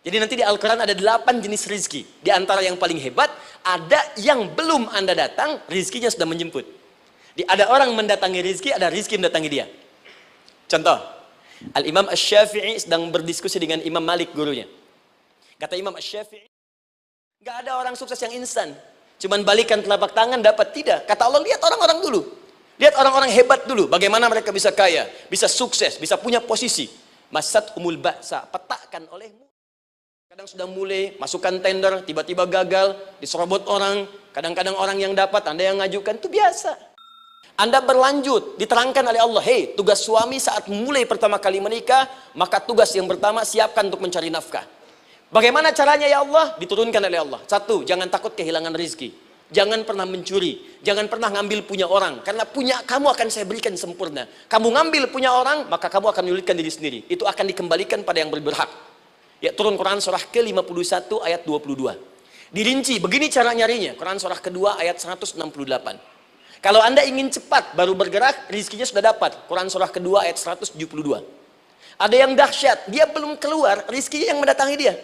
Jadi nanti di Al-Quran ada 8 jenis rizki. Di antara yang paling hebat, ada yang belum Anda datang, rizkinya sudah menjemput. Ada orang mendatangi rizki, ada rizki mendatangi dia. Contoh, Al-Imam Asy-Syafi'i sedang berdiskusi dengan Imam Malik, gurunya. Kata Imam Asy-Syafi'i, gak ada orang sukses yang instan. Cuman balikan telapak tangan dapat, tidak. Kata Allah, lihat orang-orang dulu. Lihat orang-orang hebat dulu. Bagaimana mereka bisa kaya, bisa sukses, bisa punya posisi. Masat umul ba'sa, petakan olehmu. Kadang sudah mulai, masukkan tender, tiba-tiba gagal, diserobot orang. Kadang-kadang orang yang dapat, Anda yang ngajukan, itu biasa. Anda berlanjut, diterangkan oleh Allah, hei, tugas suami saat mulai pertama kali menikah, maka tugas yang pertama, siapkan untuk mencari nafkah. Bagaimana caranya ya Allah? Diturunkan oleh Allah. Satu, jangan takut kehilangan rezeki. Jangan pernah mencuri. Jangan pernah ngambil punya orang. Karena punya kamu akan saya berikan sempurna. Kamu ngambil punya orang, maka kamu akan menyulitkan diri sendiri. Itu akan dikembalikan pada yang berhak. Ya, turun Quran surah ke-51 ayat 22. Dirinci, begini cara nyarinya. Quran surah kedua ayat 168. Kalau Anda ingin cepat baru bergerak, rizkinya sudah dapat. Quran surah kedua ayat 172. Ada yang dahsyat, dia belum keluar, rizkinya yang mendatangi dia.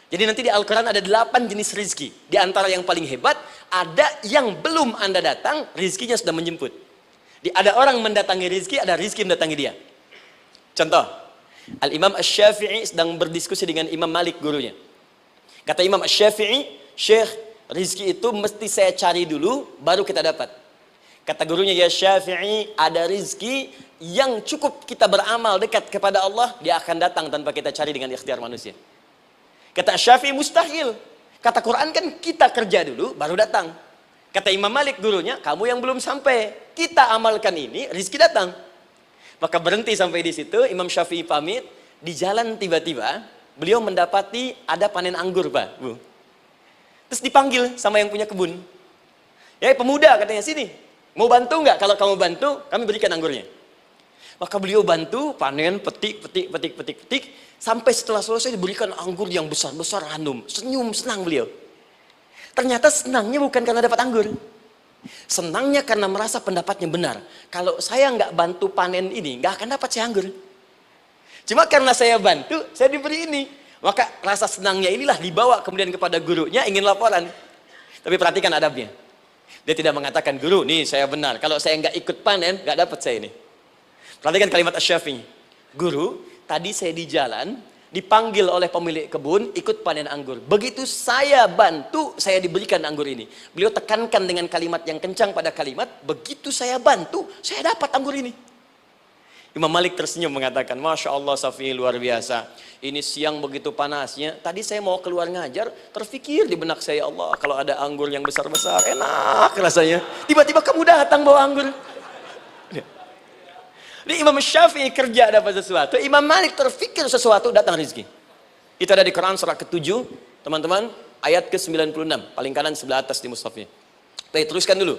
Jadi nanti di Al-Quran ada 8 jenis rizki. Di antara yang paling hebat, ada yang belum Anda datang, rizkinya sudah menjemput. Ada orang mendatangi rizki, ada rizki mendatangi dia. Contoh, Al-Imam Asy-Syafi'i sedang berdiskusi dengan Imam Malik, gurunya. Kata Imam Asy-Syafi'i, Syekh, rizki itu mesti saya cari dulu, baru kita dapat. Kata gurunya, ya Syafi'i, ada rizki yang cukup kita beramal dekat kepada Allah, dia akan datang tanpa kita cari dengan ikhtiar manusia. Kata Syafi'i, mustahil. Kata Quran kan kita kerja dulu, baru datang. Kata Imam Malik, gurunya, kamu yang belum sampai. Kita amalkan ini, rizki datang. Maka berhenti sampai di situ, Imam Syafi'i pamit, di jalan tiba-tiba, beliau mendapati ada panen anggur, Pak, Bu. Terus dipanggil sama yang punya kebun. Ya, pemuda katanya, sini. Mau bantu nggak? Kalau kamu bantu, kami berikan anggurnya. Maka beliau bantu, panen, petik. Sampai setelah selesai diberikan anggur yang besar-besar, hanum. Senyum, senang beliau. Ternyata senangnya bukan karena dapat anggur. Senangnya karena merasa pendapatnya benar. Kalau saya nggak bantu panen ini, nggak akan dapat saya anggur. Cuma karena saya bantu, saya diberi ini. Maka rasa senangnya inilah dibawa kemudian kepada gurunya, ingin laporan. Tapi perhatikan adabnya. Dia tidak mengatakan, guru, nih saya benar. Kalau saya nggak ikut panen, nggak dapat saya ini. Perhatikan kalimat Asy-Syafi'i. Guru, tadi saya di jalan, dipanggil oleh pemilik kebun, ikut panen anggur. Begitu saya bantu, saya diberikan anggur ini. Beliau tekankan dengan kalimat yang kencang pada kalimat, begitu saya bantu, saya dapat anggur ini. Imam Malik tersenyum mengatakan, Masya Allah Syafi'i, luar biasa. Ini siang begitu panasnya, tadi saya mau keluar ngajar, terfikir di benak saya, Allah, kalau ada anggur yang besar-besar, enak rasanya. Tiba-tiba kamu datang bawa anggur. Jadi Imam Syafi'i kerja dapat sesuatu, Imam Malik terfikir sesuatu, datang rezeki. Itu ada di Quran surah ke-7, teman-teman, ayat ke-96, paling kanan sebelah atas di mushafnya. Baik, teruskan dulu.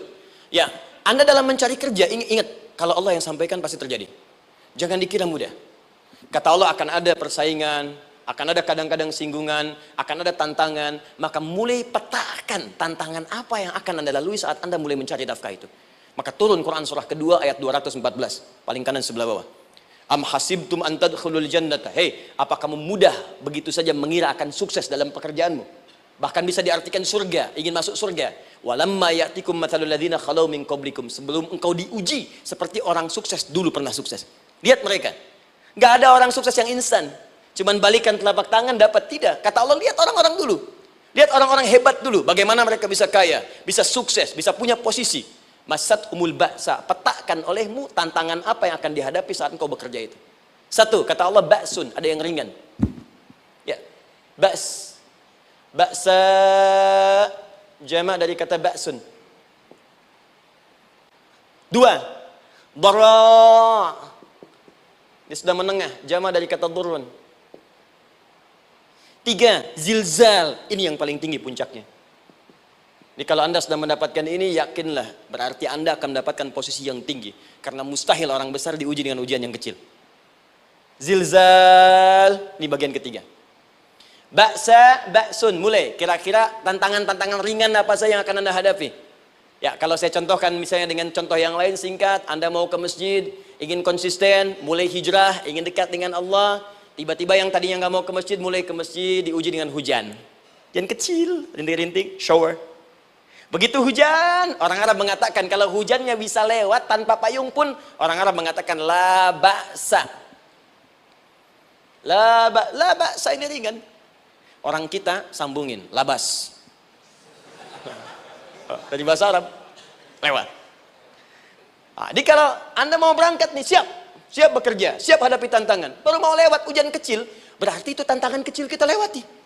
Ya, Anda dalam mencari kerja, ingat, kalau Allah yang sampaikan pasti terjadi. Jangan dikira mudah. Kata Allah akan ada persaingan, akan ada kadang-kadang singgungan, akan ada tantangan, maka mulai petakan tantangan apa yang akan Anda lalui saat Anda mulai mencari nafkah itu. Maka turun Quran surah kedua ayat 214, paling kanan sebelah bawah. Am hasibtum an tadkhulul jannata. Hei, apa kamu mudah begitu saja mengira akan sukses dalam pekerjaanmu? Bahkan bisa diartikan surga, ingin masuk surga. Walamma ya'tikum mathalul ladzina khalau min qablikum. Sebelum engkau diuji seperti orang sukses dulu pernah sukses. Lihat mereka. Enggak ada orang sukses yang instan. Cuman balikan telapak tangan dapat, tidak. Kata Allah, lihat orang-orang dulu. Lihat orang-orang hebat dulu, bagaimana mereka bisa kaya, bisa sukses, bisa punya posisi. Masat umul ba'sa, petakan olehmu tantangan apa yang akan dihadapi saat engkau bekerja itu. Satu, kata Allah, ba'sun, ada yang ringan. Ya, ba's. Ba'sa, jama' dari kata ba'sun. Dua, dara'. Ini sudah menengah, jama' dari kata durun. Tiga, zilzal. Ini yang paling tinggi puncaknya. Jadi kalau Anda sudah mendapatkan ini, yakinlah, berarti Anda akan mendapatkan posisi yang tinggi. Karena mustahil orang besar diuji dengan ujian yang kecil. Zilzal, ini bagian ketiga. Ba'sa, ba'sun, mulai. Kira-kira tantangan-tantangan ringan apa saja yang akan Anda hadapi? Ya, kalau saya contohkan misalnya dengan contoh yang lain singkat, Anda mau ke masjid, ingin konsisten, mulai hijrah, ingin dekat dengan Allah. tiba-tiba yang tadinya nggak mau ke masjid, mulai ke masjid, diuji dengan hujan. Hujan kecil, rintik-rintik, shower. Begitu hujan, orang Arab mengatakan kalau hujannya bisa lewat tanpa payung pun, orang Arab mengatakan la ba'sa. La ba'sa ini ringan. Orang kita sambungin, labas. Dari bahasa Arab, lewat. Nah, jadi kalau Anda mau berangkat nih, siap bekerja, siap hadapi tantangan. Baru mau lewat hujan kecil, berarti itu tantangan kecil kita lewati.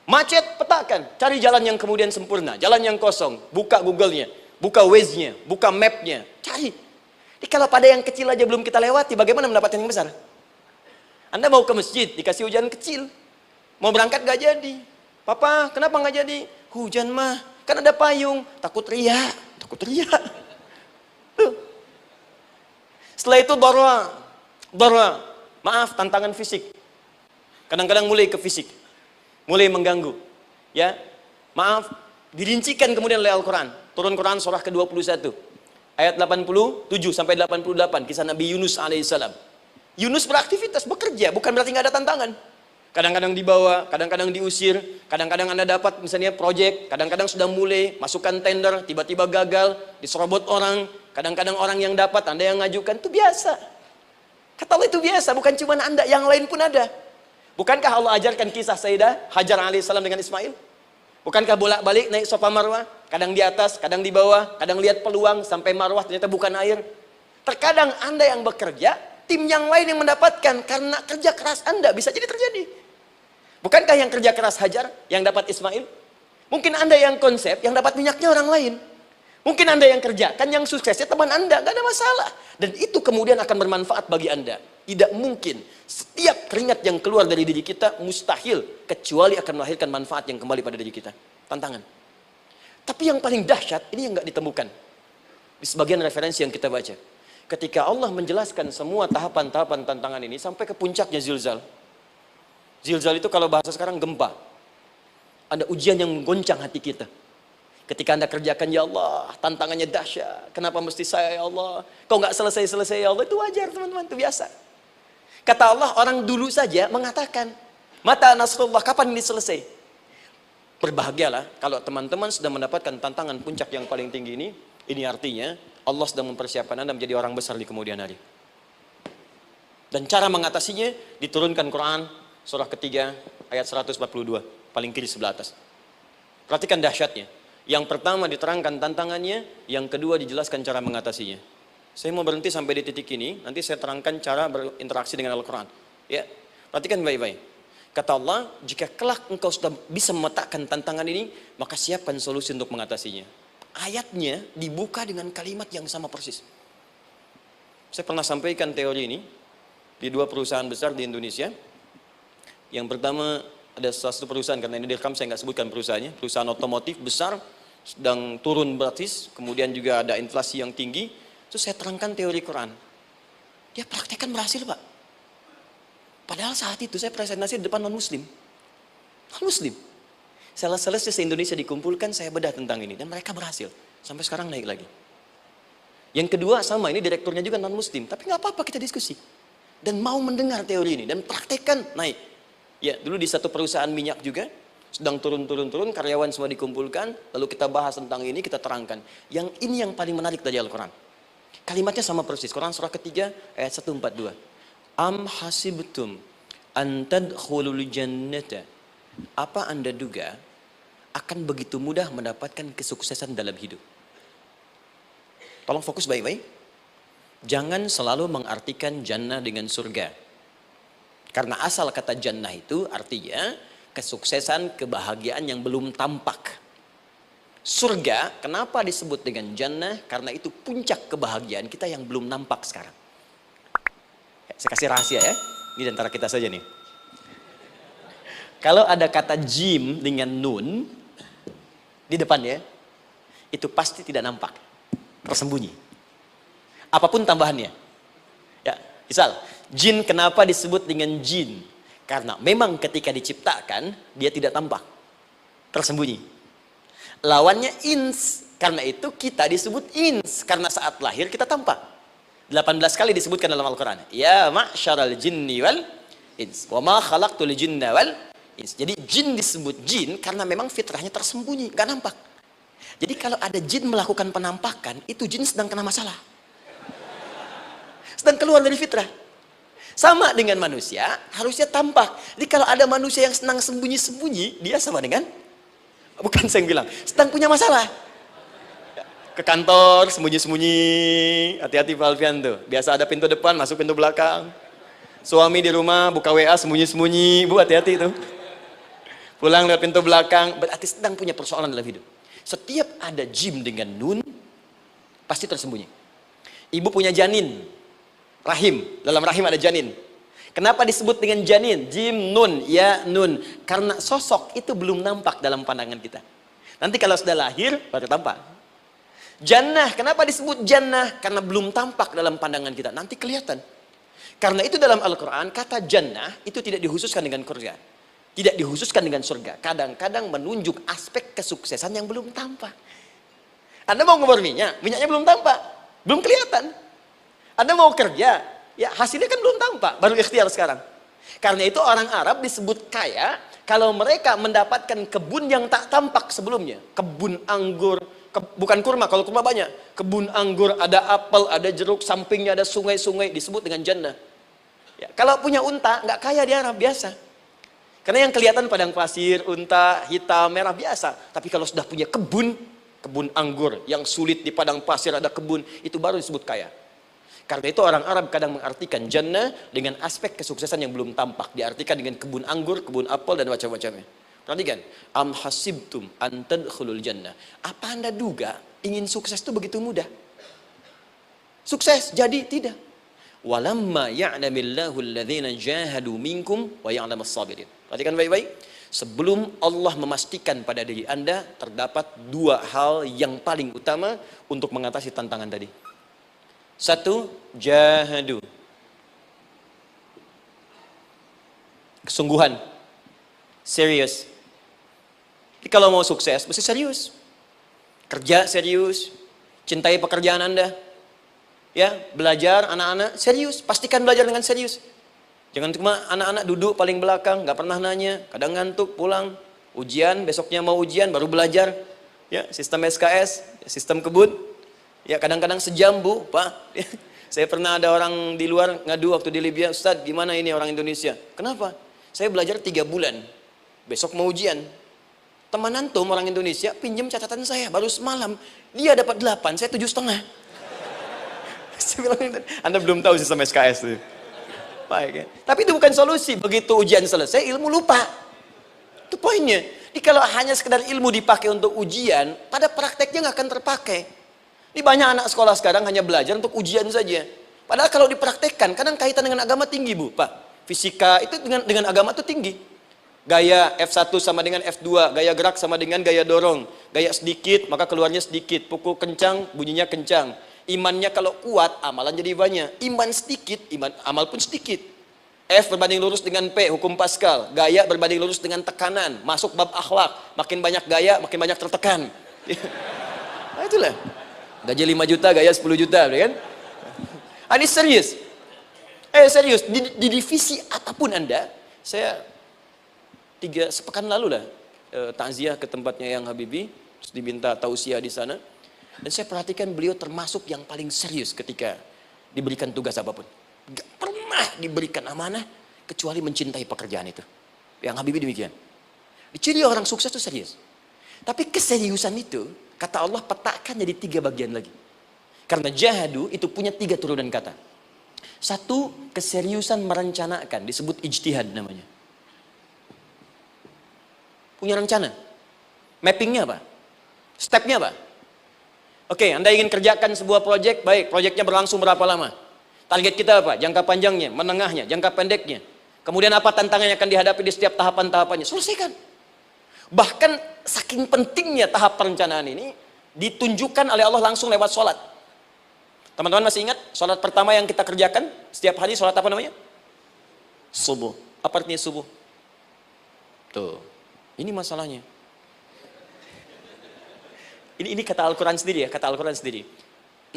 Macet, petakan, cari jalan yang kemudian sempurna, jalan yang kosong, buka Google-nya, buka Waze-nya, buka map-nya, cari. Jadi kalau pada yang kecil aja belum kita lewati, bagaimana mendapatkan yang besar? Anda mau ke masjid, dikasih hujan kecil, mau berangkat gak jadi. Papa, kenapa gak jadi? Hujan mah, kan ada payung, takut riak. Tuh. Setelah itu darwa, maaf, tantangan fisik. Kadang-kadang mulai ke fisik. Mulai mengganggu, ya, maaf, dirincikan kemudian oleh Al-Quran. Turun Quran surah ke-21 ayat 87 sampai 88, kisah Nabi Yunus alaihissalam. Yunus beraktivitas, bekerja, bukan berarti nggak ada tantangan. Kadang-kadang dibawa, kadang-kadang diusir, kadang-kadang Anda dapat misalnya proyek, kadang-kadang sudah mulai masukkan tender, tiba-tiba gagal, diserobot orang, kadang-kadang orang yang dapat, Anda yang ngajukan, itu biasa. Kata Allah itu biasa, bukan cuma Anda, yang lain pun ada. Bukankah Allah ajarkan kisah Sayyidah Hajar alaihissalam dengan Ismail? Bukankah bolak-balik naik Safa Marwah? Kadang di atas, kadang di bawah, kadang lihat peluang sampai Marwah ternyata bukan air. Terkadang Anda yang bekerja, tim yang lain yang mendapatkan karena kerja keras Anda bisa jadi terjadi. Bukankah yang kerja keras Hajar yang dapat Ismail? Mungkin Anda yang konsep, yang dapat minyaknya orang lain. Mungkin Anda yang kerjakan, yang suksesnya teman Anda, gak ada masalah. Dan itu kemudian akan bermanfaat bagi Anda. Tidak mungkin setiap keringat yang keluar dari diri kita mustahil kecuali akan melahirkan manfaat yang kembali pada diri kita. Tantangan. Tapi yang paling dahsyat ini yang nggak ditemukan di sebagian referensi yang kita baca. Ketika Allah menjelaskan semua tahapan-tahapan tantangan ini sampai ke puncaknya zilzal. Zilzal itu kalau bahasa sekarang gempa. Ada ujian yang menggoncang hati kita. Ketika Anda kerjakan, ya Allah, tantangannya dahsyat. Kenapa mesti saya, ya Allah? Kau nggak selesai-selesai, ya Allah. Itu wajar, teman-teman. Itu biasa. Kata Allah, orang dulu saja mengatakan, mata nasrullah, kapan ini selesai? Berbahagialah kalau teman-teman sudah mendapatkan tantangan puncak yang paling tinggi ini. Ini artinya Allah sedang mempersiapkan Anda menjadi orang besar di kemudian hari. Dan cara mengatasinya diturunkan Quran surah ketiga ayat 142, paling kiri sebelah atas. Perhatikan dahsyatnya. Yang pertama diterangkan tantangannya, yang kedua dijelaskan cara mengatasinya. Saya mau berhenti sampai di titik ini, nanti saya terangkan cara berinteraksi dengan Al-Quran. Ya, perhatikan baik-baik. Kata Allah, jika kelak engkau sudah bisa memetakan tantangan ini, maka siapkan solusi untuk mengatasinya. Ayatnya dibuka dengan kalimat yang sama persis. Saya pernah sampaikan teori ini di dua perusahaan besar di Indonesia. Yang pertama ada salah satu perusahaan, karena ini direkam saya nggak sebutkan perusahaannya, perusahaan otomotif besar, sedang turun drastis, kemudian juga ada inflasi yang tinggi. Terus saya terangkan teori Quran. Dia praktekkan berhasil, Pak. Padahal saat itu saya presentasi di depan non-muslim. Non-muslim. Sales-salesnya se-Indonesia dikumpulkan, saya bedah tentang ini. Dan mereka berhasil. Sampai sekarang naik lagi. Yang kedua sama, ini direkturnya juga non-muslim. Tapi nggak apa-apa kita diskusi. Dan mau mendengar teori ini. Dan praktekkan, naik. Ya, dulu di satu perusahaan minyak juga. Sedang turun, karyawan semua dikumpulkan. Lalu kita bahas tentang ini, kita terangkan. Yang ini yang paling menarik dari Al-Quran. Kalimatnya sama persis. Quran surah ketiga ayat 142. Am hasibtum an tadkhulul jannata. Apa Anda duga akan begitu mudah mendapatkan kesuksesan dalam hidup? Tolong fokus baik-baik. Jangan selalu mengartikan jannah dengan surga. Karena asal kata jannah itu artinya kesuksesan, kebahagiaan yang belum tampak. Surga, kenapa disebut dengan jannah? Karena itu puncak kebahagiaan kita yang belum nampak sekarang. Saya kasih rahasia ya, ini antara kita saja nih. Kalau ada kata jim dengan nun di depannya, itu pasti tidak nampak, tersembunyi. Apapun tambahannya. Ya, misal, jin kenapa disebut dengan jin? Karena memang ketika diciptakan, dia tidak tampak, tersembunyi. Lawannya ins, karena itu kita disebut ins, karena saat lahir kita tampak. 18 kali disebutkan dalam Al-Quran. Ya ma'syaral jinni wal ins. Wa ma khalaqtul jinna wal ins. Jadi jin disebut jin karena memang fitrahnya tersembunyi, nggak nampak. Jadi kalau ada jin melakukan penampakan, itu jin sedang kena masalah. Sedang keluar dari fitrah. Sama dengan manusia, harusnya tampak. Jadi kalau ada manusia yang senang sembunyi-sembunyi, dia sama dengan, bukan saya yang bilang, sedang punya masalah. Ke kantor, sembunyi-sembunyi, hati-hati Pak Alfian tuh. Biasa ada pintu depan, masuk pintu belakang. Suami di rumah, buka WA, sembunyi-sembunyi, Bu hati-hati tuh. Pulang lewat pintu belakang, berarti sedang punya persoalan dalam hidup. Setiap ada jim dengan nun, pasti tersembunyi. Ibu punya janin, rahim, dalam rahim ada janin. Kenapa disebut dengan janin? Jim, nun, ya, nun. Karena sosok itu belum nampak dalam pandangan kita. Nanti kalau sudah lahir, baru tampak. Jannah, kenapa disebut jannah? Karena belum tampak dalam pandangan kita. Nanti kelihatan. Karena itu dalam Al-Quran, kata jannah itu tidak dikhususkan dengan surga. Tidak dikhususkan dengan surga. Kadang-kadang menunjuk aspek kesuksesan yang belum tampak. Anda mau ngebor minyak, minyaknya belum tampak. Belum kelihatan. Anda mau kerja, ya hasilnya kan belum tampak. Baru ikhtiar sekarang. Karena itu orang Arab disebut kaya, kalau mereka mendapatkan kebun yang tak tampak sebelumnya. Kebun anggur, bukan kurma, kalau kurma banyak. Kebun anggur, ada apel, ada jeruk, sampingnya ada sungai-sungai, disebut dengan jannah. Ya, kalau punya unta, nggak kaya di Arab, biasa. Karena yang kelihatan padang pasir, unta, hitam, merah, biasa. Tapi kalau sudah punya kebun, kebun anggur, yang sulit di padang pasir ada kebun, itu baru disebut kaya. Karena itu orang Arab kadang mengartikan jannah dengan aspek kesuksesan yang belum tampak. Diartikan dengan kebun anggur, kebun apel, dan macam-macamnya. Perhatikan, am hasibtum an tadkhulul jannah. Apa Anda duga ingin sukses itu begitu mudah? Sukses jadi tidak. Walamma ya'lamillahu alladhina jahadu minkum wa ya'lamas sabirin. Perhatikan baik-baik. Sebelum Allah memastikan pada diri Anda terdapat dua hal yang paling utama untuk mengatasi tantangan tadi. Satu, jahadu. Kesungguhan. Serius. Jadi kalau mau sukses, mesti serius. Kerja serius. Cintai pekerjaan Anda. Ya, belajar anak-anak serius. Pastikan belajar dengan serius. Jangan cuma anak-anak duduk paling belakang, nggak pernah nanya, kadang ngantuk, pulang. Ujian, besoknya mau ujian, baru belajar. Ya, sistem SKS, sistem kebut. Ya, kadang-kadang sejam, Bu, Pak. Saya pernah ada orang di luar ngadu waktu di Libya, Ustadz, gimana ini orang Indonesia? Kenapa? Saya belajar 3 bulan. Besok mau ujian. Teman antum orang Indonesia pinjam catatan saya baru semalam. Dia dapat 8, saya 7,5. Saya bilang, Anda belum tahu sistem SKS itu. Baik, ya. Tapi itu bukan solusi. Begitu ujian selesai, ilmu lupa. Itu poinnya. Jadi kalau hanya sekedar ilmu dipakai untuk ujian, pada prakteknya nggak akan terpakai. Ini banyak anak sekolah sekarang hanya belajar untuk ujian saja. Padahal kalau dipraktekkan, kadang kaitan dengan agama tinggi, Bu, Pak. Fisika itu dengan agama itu tinggi. Gaya F1 sama dengan F2, gaya gerak sama dengan gaya dorong. Gaya sedikit, maka keluarnya sedikit. Pukul kencang, bunyinya kencang. Imannya kalau kuat, amalan jadi banyak. Iman sedikit, amal pun sedikit. F berbanding lurus dengan P, hukum Pascal. Gaya berbanding lurus dengan tekanan. Masuk bab akhlak. Makin banyak gaya, makin banyak tertekan. Nah itulah. Gaji 5 juta, gaya 10 juta. Kan? Ini serius. Serius. Di divisi apapun Anda, saya 3 sepekan lalu lah takziah ke tempatnya yang Habibie, terus diminta tausiah di sana. Dan saya perhatikan beliau termasuk yang paling serius ketika diberikan tugas apapun. Gak pernah diberikan amanah kecuali mencintai pekerjaan itu. Yang Habibie demikian. Ciri orang sukses itu serius. Tapi keseriusan itu, kata Allah petakan jadi 3 bagian lagi. Karena jahadu itu punya 3 turunan kata. Satu, keseriusan merencanakan, disebut ijtihad namanya. Punya rencana. Mappingnya apa? Stepnya apa? Oke, Anda ingin kerjakan sebuah proyek, baik, proyeknya berlangsung berapa lama? Target kita apa? Jangka panjangnya, menengahnya, jangka pendeknya. Kemudian apa tantangan yang akan dihadapi di setiap tahapan-tahapannya? Selesaikan. Bahkan saking pentingnya tahap perencanaan ini, ditunjukkan oleh Allah langsung lewat sholat. Teman-teman masih ingat sholat pertama yang kita kerjakan? Setiap hari sholat apa namanya? Subuh. Apa artinya subuh? Tuh, ini masalahnya. Ini kata Al-Quran sendiri ya, kata Al-Quran sendiri.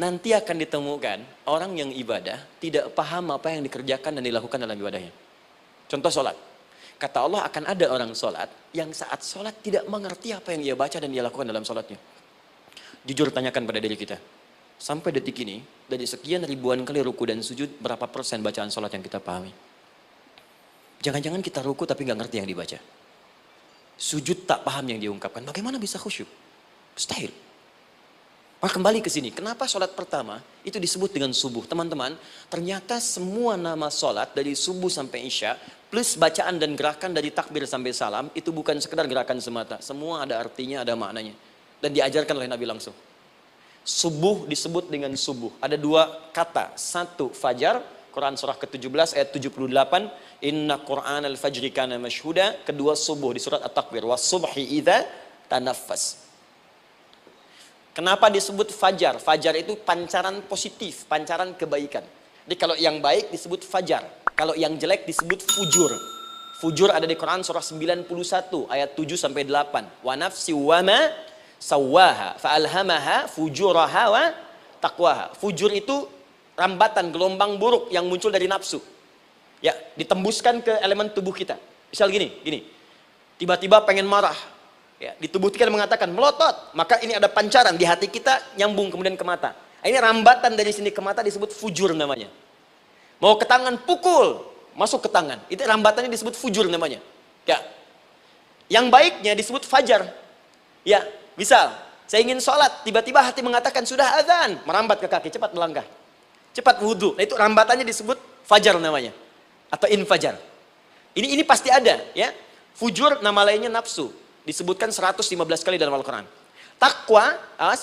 Nanti akan ditemukan orang yang ibadah tidak paham apa yang dikerjakan dan dilakukan dalam ibadahnya. Contoh sholat. Kata Allah akan ada orang sholat yang saat sholat tidak mengerti apa yang ia baca dan ia lakukan dalam sholatnya. Jujur tanyakan pada diri kita. Sampai detik ini, dari sekian ribuan kali ruku dan sujud, berapa persen bacaan sholat yang kita pahami? Jangan-jangan kita ruku tapi nggak ngerti yang dibaca. Sujud tak paham yang diungkapkan. Bagaimana bisa khusyuk? Mustahil. Maka kembali ke sini. Kenapa sholat pertama itu disebut dengan subuh? Teman-teman, ternyata semua nama sholat dari subuh sampai isya, plus bacaan dan gerakan dari takbir sampai salam, itu bukan sekedar gerakan semata. Semua ada artinya, ada maknanya. Dan diajarkan oleh Nabi langsung. Subuh disebut dengan subuh. Ada dua kata. Satu, fajar. Quran surah ke-17 ayat 78. Inna Qur'an al-fajri kana mashhuda. Kedua, subuh di surat At-Takbir. Wasubhi idha tanaffas. Kenapa disebut fajar? Fajar itu pancaran positif, pancaran kebaikan. Jadi kalau yang baik disebut fajar. Kalau yang jelek disebut fujur. Fujur ada di Quran surah 91 ayat 7 sampai 8. Wa nafsi wa ma sawaha fa'alhamaha fujuraha wa taqwaha. Fujur itu rambatan, gelombang buruk yang muncul dari nafsu. Ya, ditembuskan ke elemen tubuh kita. Misal gini. Tiba-tiba pengen marah. Ya, di tubuh kita mengatakan melotot, maka ini ada pancaran di hati kita nyambung kemudian ke mata. Ini rambatan dari sini ke mata disebut fujur namanya. Mau ke tangan pukul, masuk ke tangan. Itu rambatannya disebut fujur namanya. Ya. Yang baiknya disebut fajar. Ya, misal saya ingin sholat, tiba-tiba hati mengatakan sudah azan, merambat ke kaki, cepat melangkah. Cepat wudhu. Nah, itu rambatannya disebut fajar namanya. Atau infajar. Ini pasti ada, ya. Fujur nama lainnya nafsu. Disebutkan 115 kali dalam Al-Quran. Takwa,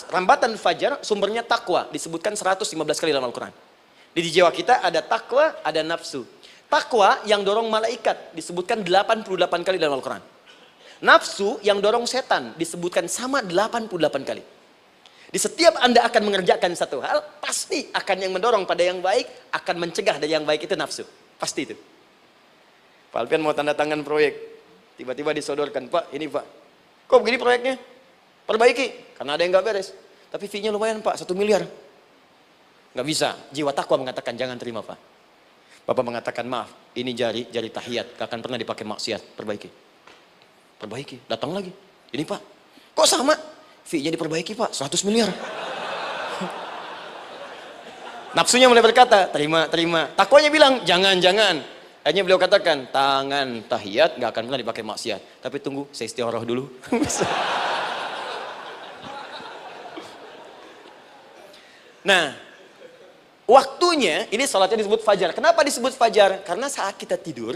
rambatan fajar, sumbernya takwa. Disebutkan 115 kali dalam Al-Quran. Di jiwa kita ada takwa, ada nafsu. Takwa yang dorong malaikat, disebutkan 88 kali dalam Al-Quran. Nafsu yang dorong setan, disebutkan sama 88 kali. Di setiap Anda akan mengerjakan satu hal, pasti akan yang mendorong pada yang baik, akan mencegah dari yang baik itu nafsu. Pasti itu. Pak Alpian mau tanda tangan proyek. Tiba-tiba disodorkan, Pak, ini Pak. Kok begini proyeknya? Perbaiki, karena ada yang nggak beres. Tapi fee-nya lumayan Pak, 1 miliar. Nggak bisa, jiwa takwa mengatakan jangan terima Pak. Bapak mengatakan maaf, ini jari tahiyat, gak akan pernah dipakai maksiat, perbaiki, datang lagi. Ini Pak, kok sama? Fee-nya diperbaiki Pak, 100 miliar. Nafsunya mulai berkata, terima. Takwanya bilang, jangan. Akhirnya beliau katakan, tangan tahiyat gak akan pernah dipakai maksiat. Tapi tunggu, saya istiqoroh dulu. Nah, waktunya, ini salatnya disebut fajar. Kenapa disebut fajar? Karena saat kita tidur,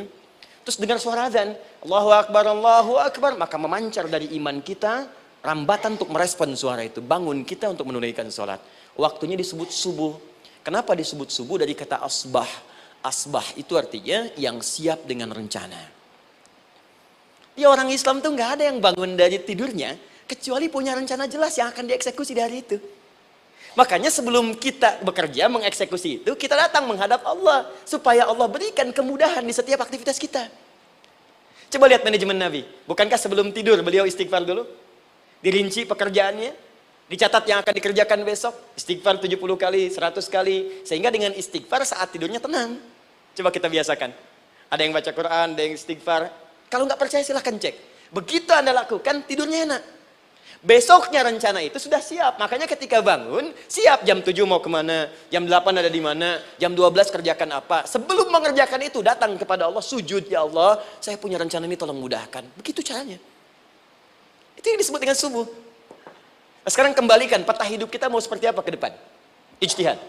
terus dengar suara azan, Allahu Akbar, maka memancar dari iman kita, rambatan untuk merespon suara itu. Bangun kita untuk menunaikan salat. Waktunya disebut subuh. Kenapa disebut subuh? Dari kata asbah. Asbah itu artinya yang siap dengan rencana. Ya, orang Islam tuh nggak ada yang bangun dari tidurnya kecuali punya rencana jelas yang akan dieksekusi di hari itu. Makanya sebelum kita bekerja mengeksekusi itu, kita datang menghadap Allah supaya Allah berikan kemudahan di setiap aktivitas kita. Coba lihat manajemen Nabi. Bukankah sebelum tidur beliau istighfar dulu? Dirinci pekerjaannya, dicatat yang akan dikerjakan besok, istighfar 70 kali, 100 kali, sehingga dengan istighfar saat tidurnya tenang. Coba kita biasakan. Ada yang baca Quran, ada yang istighfar. Kalau nggak percaya silahkan cek. Begitu Anda lakukan, tidurnya enak. Besoknya rencana itu sudah siap. Makanya ketika bangun, siap jam 7 mau kemana, jam 8 ada di mana, jam 12 kerjakan apa. Sebelum mengerjakan itu, datang kepada Allah, sujud, ya Allah, saya punya rencana ini tolong mudahkan. Begitu caranya. Itu yang disebut dengan subuh. Nah, sekarang kembalikan peta hidup kita mau seperti apa ke depan. Ijtihad.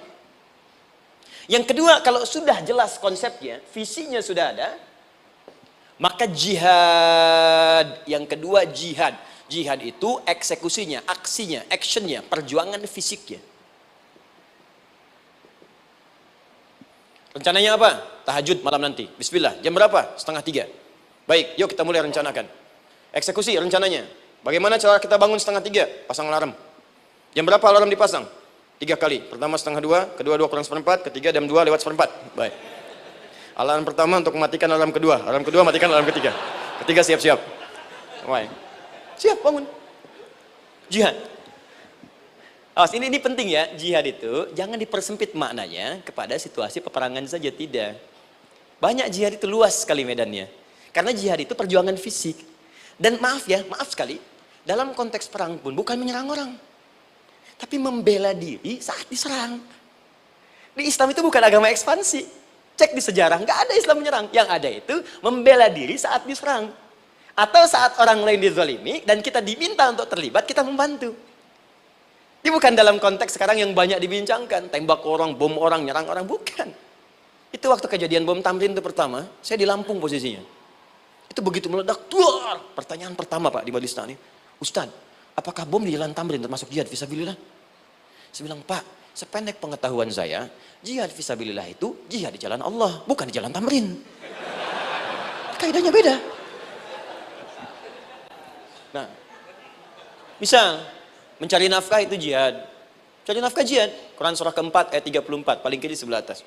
Yang kedua, kalau sudah jelas konsepnya, visinya sudah ada, maka jihad. Yang kedua, jihad. Jihad itu eksekusinya, aksinya, actionnya, perjuangan fisiknya. Rencananya apa? Tahajud malam nanti. Bismillah. Jam berapa? 2:30. Baik, yuk kita mulai rencanakan. Eksekusi rencananya. Bagaimana cara kita bangun 2:30? Pasang alarm. Jam berapa alarm dipasang? 3 kali. Pertama 1:30, kedua 2 kurang 1/4, ketiga jam 2 lewat 1/4. Baik. Alarm pertama untuk mematikan alarm kedua. Alarm kedua matikan alarm ketiga. Ketiga siap-siap. Baik. Siap bangun. Jihad. Awas, ini penting ya. Jihad itu jangan dipersempit maknanya kepada situasi peperangan saja, tidak. Banyak jihad itu luas sekali medannya. Karena jihad itu perjuangan fisik. Dan maaf sekali, dalam konteks perang pun bukan menyerang orang. Tapi membela diri saat diserang. Di Islam itu bukan agama ekspansi. Cek di sejarah, nggak ada Islam menyerang. Yang ada itu membela diri saat diserang. Atau saat orang lain dizalimi dan kita diminta untuk terlibat, kita membantu. Ini bukan dalam konteks sekarang yang banyak dibincangkan. Tembak orang, bom orang, nyerang orang. Bukan. Itu waktu kejadian bom Tamrin itu pertama, saya di Lampung posisinya. Itu begitu meledak, tuar. Pertanyaan pertama Pak di Majelis Taklim, Ustadz, apakah bom di Jalan Tamrin termasuk jihad fisabilillah? Saya bilang, Pak, sependek pengetahuan saya, jihad fisabilillah itu jihad di jalan Allah, bukan di Jalan Tamrin. Kaidahnya beda. Nah, misal mencari nafkah itu jihad. Cari nafkah jihad. Quran surah keempat ayat 34, paling kiri sebelah atas.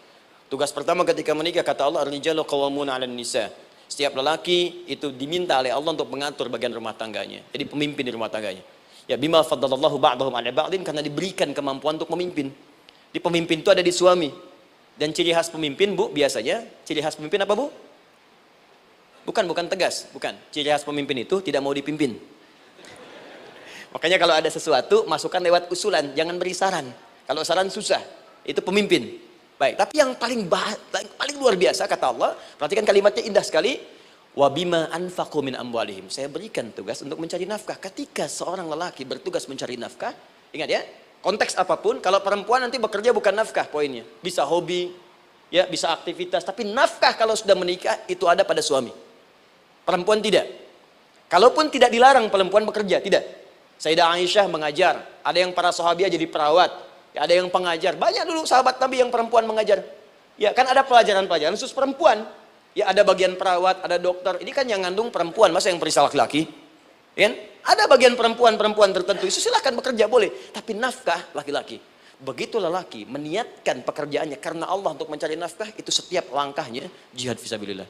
Tugas pertama ketika menikah, kata Allah, ar-rijalu qawwamuna 'alan nisa. Setiap lelaki itu diminta oleh Allah untuk mengatur bagian rumah tangganya. Jadi pemimpin di rumah tangganya. Ya bima faddalallahu ba'dahum 'ala ba'din, karena diberikan kemampuan untuk memimpin. Di pemimpin itu ada di suami. Dan ciri khas pemimpin, Bu, biasanya ciri khas pemimpin apa, Bu? Bukan tegas, bukan. Ciri khas pemimpin itu tidak mau dipimpin. Makanya kalau ada sesuatu, masukkan lewat usulan, jangan beri saran. Kalau saran susah, itu pemimpin. Baik, tapi yang paling luar biasa kata Allah, perhatikan kalimatnya indah sekali. Wa bima anfaqu min amwalihim. Saya berikan tugas untuk mencari nafkah. Ketika seorang lelaki bertugas mencari nafkah, ingat ya, konteks apapun, kalau perempuan nanti bekerja bukan nafkah poinnya. Bisa hobi, ya, bisa aktivitas, tapi nafkah kalau sudah menikah itu ada pada suami. Perempuan tidak. Kalaupun tidak dilarang perempuan bekerja, tidak. Sayyidah Aisyah mengajar, ada yang para sahabiah jadi perawat, ya, ada yang pengajar. Banyak dulu sahabat Nabi yang perempuan mengajar. Ya, kan ada pelajaran-pelajaran khusus perempuan. Ya, ada bagian perawat, ada dokter. Ini kan yang ngandung perempuan, masa yang periksa laki-laki? Ya, ada bagian perempuan tertentu, itu silahkan bekerja boleh. Tapi nafkah laki-laki. Begitu lelaki meniatkan pekerjaannya karena Allah untuk mencari nafkah, itu setiap langkahnya jihad fisabilillah.